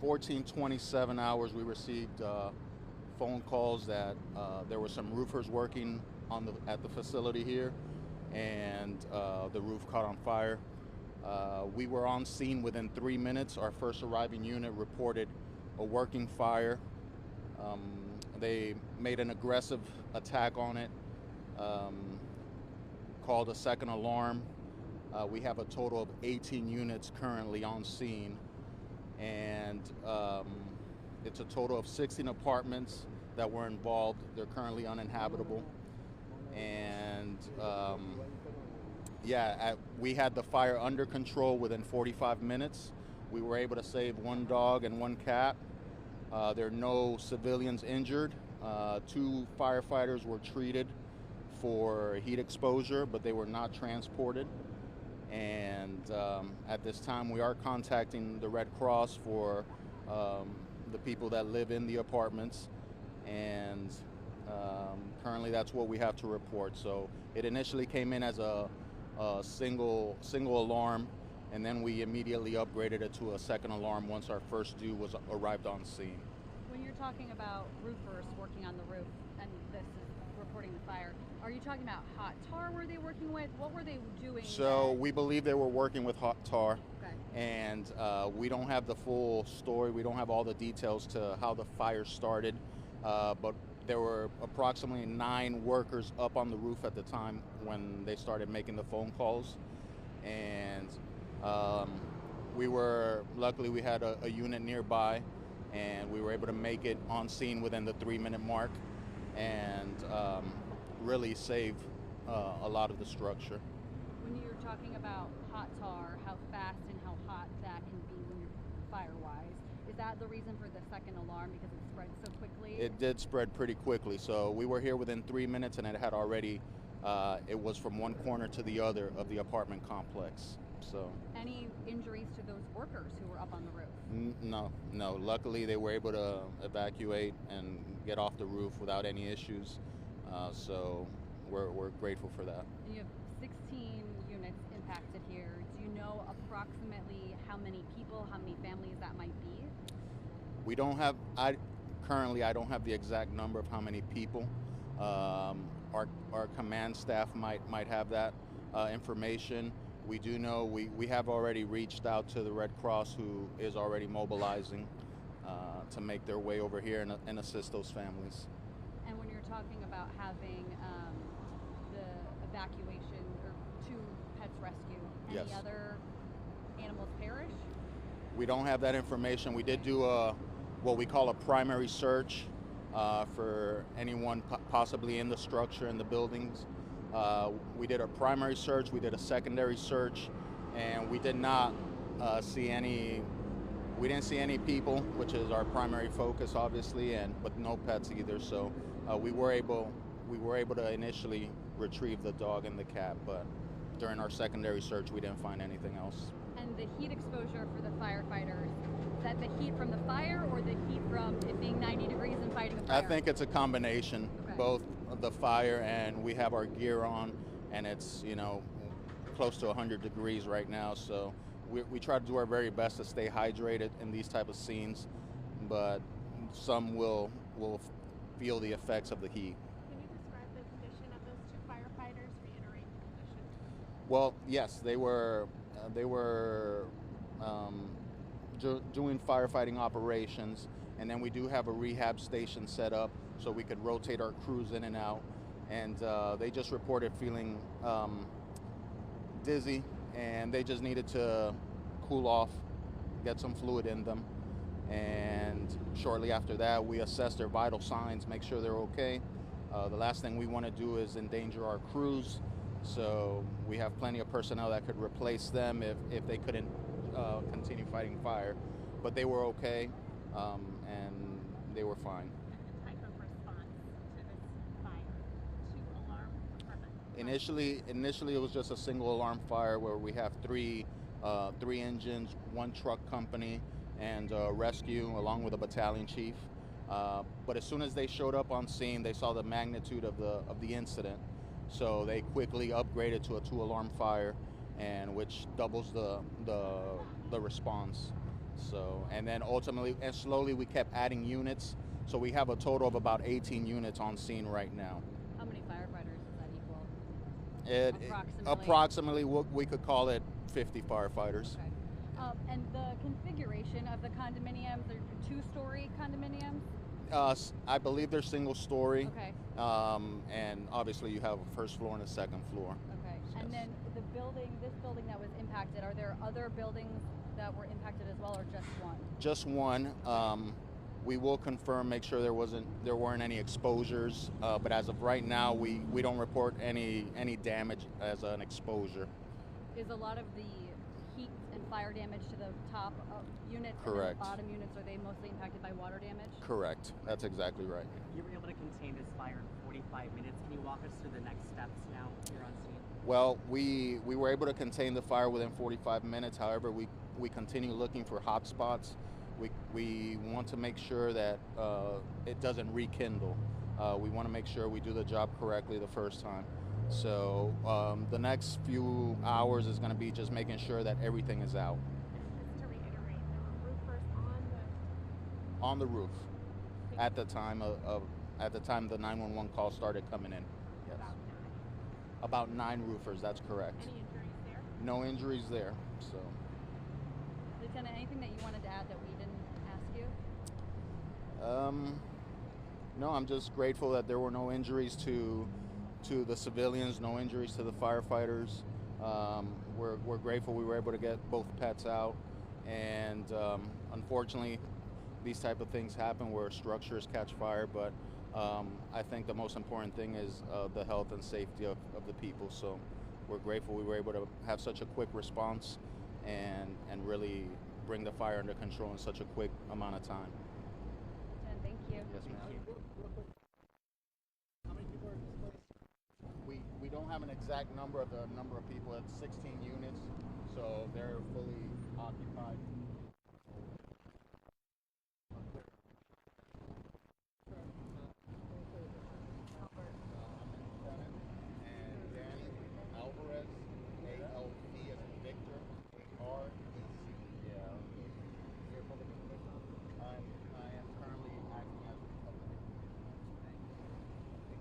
14:27 hours, we received phone calls that there were some roofers working at the facility here, and the roof caught on fire. We were on scene within 3 minutes. Our first arriving unit reported a working fire. They made an aggressive attack on it, called a second alarm. We have a total of 18 units currently on scene, and it's a total of 16 apartments that were involved. They're currently uninhabitable. And we had the fire under control within 45 minutes. We were able to save one dog and one cat. There are no civilians injured. 2 firefighters were treated for heat exposure, but they were not transported. And at this time, we are contacting the Red Cross for the people that live in the apartments. And currently, that's what we have to report. So it initially came in as a single alarm, and then we immediately upgraded it to a second alarm once our first due arrived on scene. When you're talking about roofers working on the roof, and this is reporting the fire, are you talking about hot tar were they working with? What were they doing? So we believe they were working with hot tar. Okay. And we don't have the full story. We don't have all the details to how the fire started, but there were approximately 9 workers up on the roof at the time when they started making the phone calls. And luckily we had a unit nearby, and we were able to make it on scene within the 3-minute mark, and really save a lot of the structure. When you're talking about hot tar, how fast and how hot that can be when you're fire-wise, is that the reason for the second alarm, because it spread so quickly? It did spread pretty quickly. So we were here within 3 minutes, and it had already, it was from one corner to the other of the apartment complex. So. Any injuries to those workers who were up on the roof? No. Luckily, they were able to evacuate and get off the roof without any issues. So we're grateful for that. And you have 16 units impacted here. Do you know approximately how many people, how many families that might be? We don't have, currently I don't have the exact number of how many people. Our command staff might have that information. We do know we have already reached out to the Red Cross, who is already mobilizing to make their way over here and assist those families. And when you're talking about having the evacuation or 2 pets rescued, any Yes. other animals perish? We don't have that information. We did do what we call a primary search for anyone possibly in the structure, in the buildings. We did a primary search, we did a secondary search, and we did not see any people, which is our primary focus, obviously, but no pets either. So we were able to initially retrieve the dog and the cat, but during our secondary search, we didn't find anything else. And the heat exposure for the firefighters, is that the heat from the fire or the heat from it being 90 degrees and fighting the fire? I think it's a combination, okay. Both the fire, and we have our gear on, and it's, close to 100 degrees right now. So we try to do our very best to stay hydrated in these type of scenes, but some will feel the effects of the heat. Can you describe the condition of those 2 firefighters? Reiterate the condition. Well, yes, they were doing firefighting operations, and then we do have a rehab station set up so we could rotate our crews in and out. And they just reported feeling dizzy, and they just needed to cool off, get some fluid in them. And shortly after that, we assessed their vital signs, make sure they're okay. The last thing we want to do is endanger our crews, so we have plenty of personnel that could replace them if they couldn't continue fighting fire. But they were okay, and they were fine. And the type of response to this fire? 2-alarm apartment? Initially, it was just a single alarm fire where we have three engines, 1 truck company, and rescue, along with a battalion chief. But as soon as they showed up on scene, they saw the magnitude of the incident, so they quickly upgraded to a 2-alarm fire, and which doubles the response. So, and then ultimately and slowly we kept adding units. So we have a total of about 18 units on scene right now. How many firefighters does that equal? Approximately, Approximately. we could call it 50 firefighters. Okay. And the configuration of the condominiums, they're two-story condominiums? I believe they're single story. Okay. And obviously you have a first floor and a second floor. Okay. Yes. And then this building that was impacted, are there other buildings that were impacted as well, or just one? Just one. We will confirm, make sure there weren't any exposures. But as of right now, we don't report any damage as an exposure. Is a lot of the heat and fire damage to the top units Correct. and the bottom units, are they mostly impacted by water damage? Correct. That's exactly right. You were able to contain this fire in 45 minutes. Can you walk us through the next steps now here on scene? Well, we were able to contain the fire within 45 minutes. However, we continue looking for hot spots. We want to make sure that it doesn't rekindle. We want to make sure we do the job correctly the first time. So the next few hours is going to be just making sure that everything is out. Just to reiterate, there were roofers On the roof at the time the 911 call started coming in. Yes. about 9. About 9 roofers. That's correct. Any injuries there? No injuries there. So. Lieutenant, anything that you wanted to add that we didn't ask you? No, I'm just grateful that there were no injuries to the civilians, no injuries to the firefighters. We're grateful we were able to get both pets out, and unfortunately, these type of things happen where structures catch fire. But I think the most important thing is the health and safety of the people. So we're grateful we were able to have such a quick response and really bring the fire under control in such a quick amount of time. And thank you. Yes, ma'am. How many people are displaced? We don't have an exact number of the number of people. It's 16 units, so they're fully occupied.